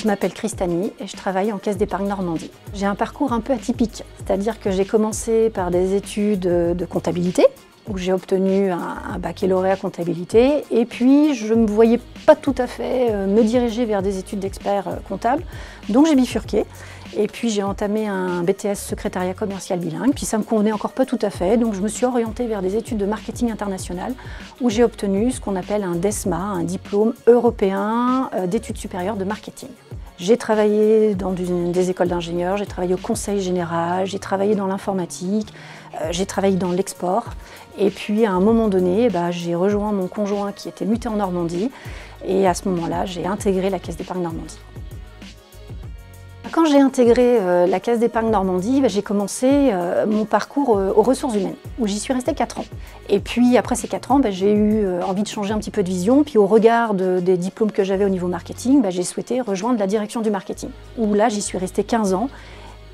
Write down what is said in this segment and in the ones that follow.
Je m'appelle Christanie et je travaille en Caisse d'épargne Normandie. J'ai un parcours un peu atypique, c'est-à-dire que j'ai commencé par des études de comptabilité, où j'ai obtenu un baccalauréat comptabilité, et puis je ne me voyais pas tout à fait me diriger vers des études d'expert comptable, donc j'ai bifurqué. Et puis j'ai entamé un BTS secrétariat commercial bilingue, puis ça me convenait encore pas tout à fait, donc je me suis orientée vers des études de marketing international, où j'ai obtenu ce qu'on appelle un DESMA, un diplôme européen d'études supérieures de marketing. J'ai travaillé dans des écoles d'ingénieurs, j'ai travaillé au conseil général, j'ai travaillé dans l'informatique, j'ai travaillé dans l'export. Et puis à un moment donné, j'ai rejoint mon conjoint qui était muté en Normandie, et à ce moment-là, j'ai intégré la Caisse d'épargne Normandie. Quand j'ai intégré la Caisse d'épargne Normandie, j'ai commencé mon parcours aux ressources humaines, où j'y suis restée 4 ans. Et puis après ces 4 ans, j'ai eu envie de changer un petit peu de vision, puis au regard des diplômes que j'avais au niveau marketing, j'ai souhaité rejoindre la direction du marketing, où là j'y suis restée 15 ans.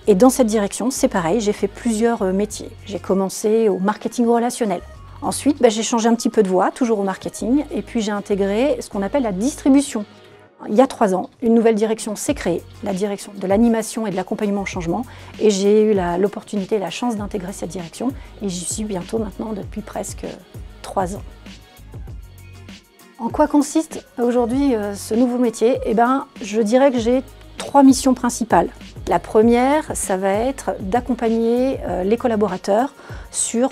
Et dans cette direction, c'est pareil, j'ai fait plusieurs métiers. J'ai commencé au marketing relationnel. Ensuite, j'ai changé un petit peu de voie, toujours au marketing, et puis j'ai intégré ce qu'on appelle la distribution. Il y a 3 ans, une nouvelle direction s'est créée, la direction de l'animation et de l'accompagnement au changement, et j'ai eu l'opportunité et la chance d'intégrer cette direction, et j'y suis bientôt maintenant depuis presque 3 ans. En quoi consiste aujourd'hui ce nouveau métier? Je dirais que j'ai 3 missions principales. La première, ça va être d'accompagner les collaborateurs sur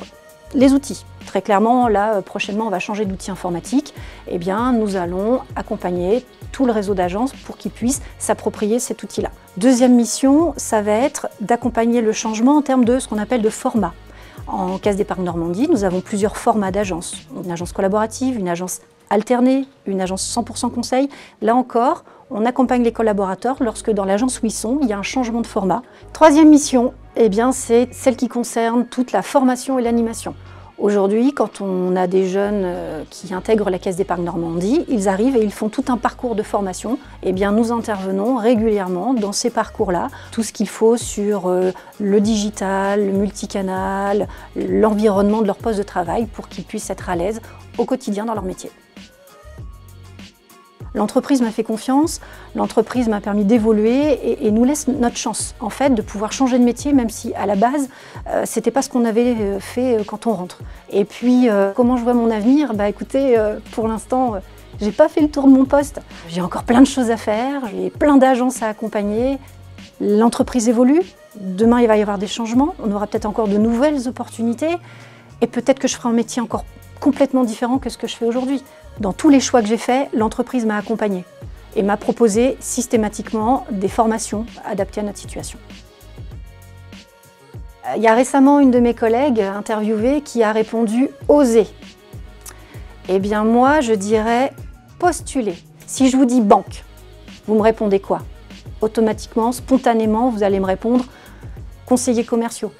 les outils. Très clairement, là, prochainement, on va changer d'outil informatique. Nous allons accompagner tout le réseau d'agences pour qu'ils puissent s'approprier cet outil-là. Deuxième mission, ça va être d'accompagner le changement en termes de ce qu'on appelle de format. En Caisse d'épargne Normandie, nous avons plusieurs formats d'agences. Une agence collaborative, une agence alternée, une agence 100% conseil. Là encore, on accompagne les collaborateurs lorsque dans l'agence où ils sont, il y a un changement de format. Troisième mission, c'est celle qui concerne toute la formation et l'animation. Aujourd'hui, quand on a des jeunes qui intègrent la Caisse d'épargne Normandie, ils arrivent et ils font tout un parcours de formation. Nous intervenons régulièrement dans ces parcours-là. Tout ce qu'il faut sur le digital, le multicanal, l'environnement de leur poste de travail pour qu'ils puissent être à l'aise au quotidien dans leur métier. L'entreprise m'a fait confiance, l'entreprise m'a permis d'évoluer et nous laisse notre chance en fait de pouvoir changer de métier, même si à la base c'était pas ce qu'on avait fait quand on rentre. Et puis comment je vois mon avenir? Écoutez, pour l'instant j'ai pas fait le tour de mon poste. J'ai encore plein de choses à faire, j'ai plein d'agences à accompagner. L'entreprise évolue, demain il va y avoir des changements, on aura peut-être encore de nouvelles opportunités et peut-être que je ferai un métier encore complètement différent que ce que je fais aujourd'hui. Dans tous les choix que j'ai faits, l'entreprise m'a accompagnée et m'a proposé systématiquement des formations adaptées à notre situation. Il y a récemment une de mes collègues interviewée qui a répondu « oser ». Moi, je dirais « postuler ». Si je vous dis « banque », vous me répondez quoi? Automatiquement, spontanément, vous allez me répondre « conseillers commerciaux ».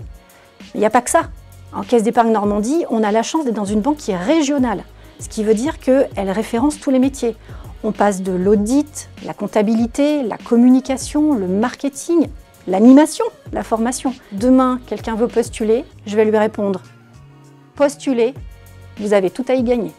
Il n'y a pas que ça. En Caisse d'épargne Normandie, on a la chance d'être dans une banque qui est régionale. Ce qui veut dire qu'elle référence tous les métiers. On passe de l'audit, la comptabilité, la communication, le marketing, l'animation, la formation. Demain, quelqu'un veut postuler, je vais lui répondre « postulez, vous avez tout à y gagner ».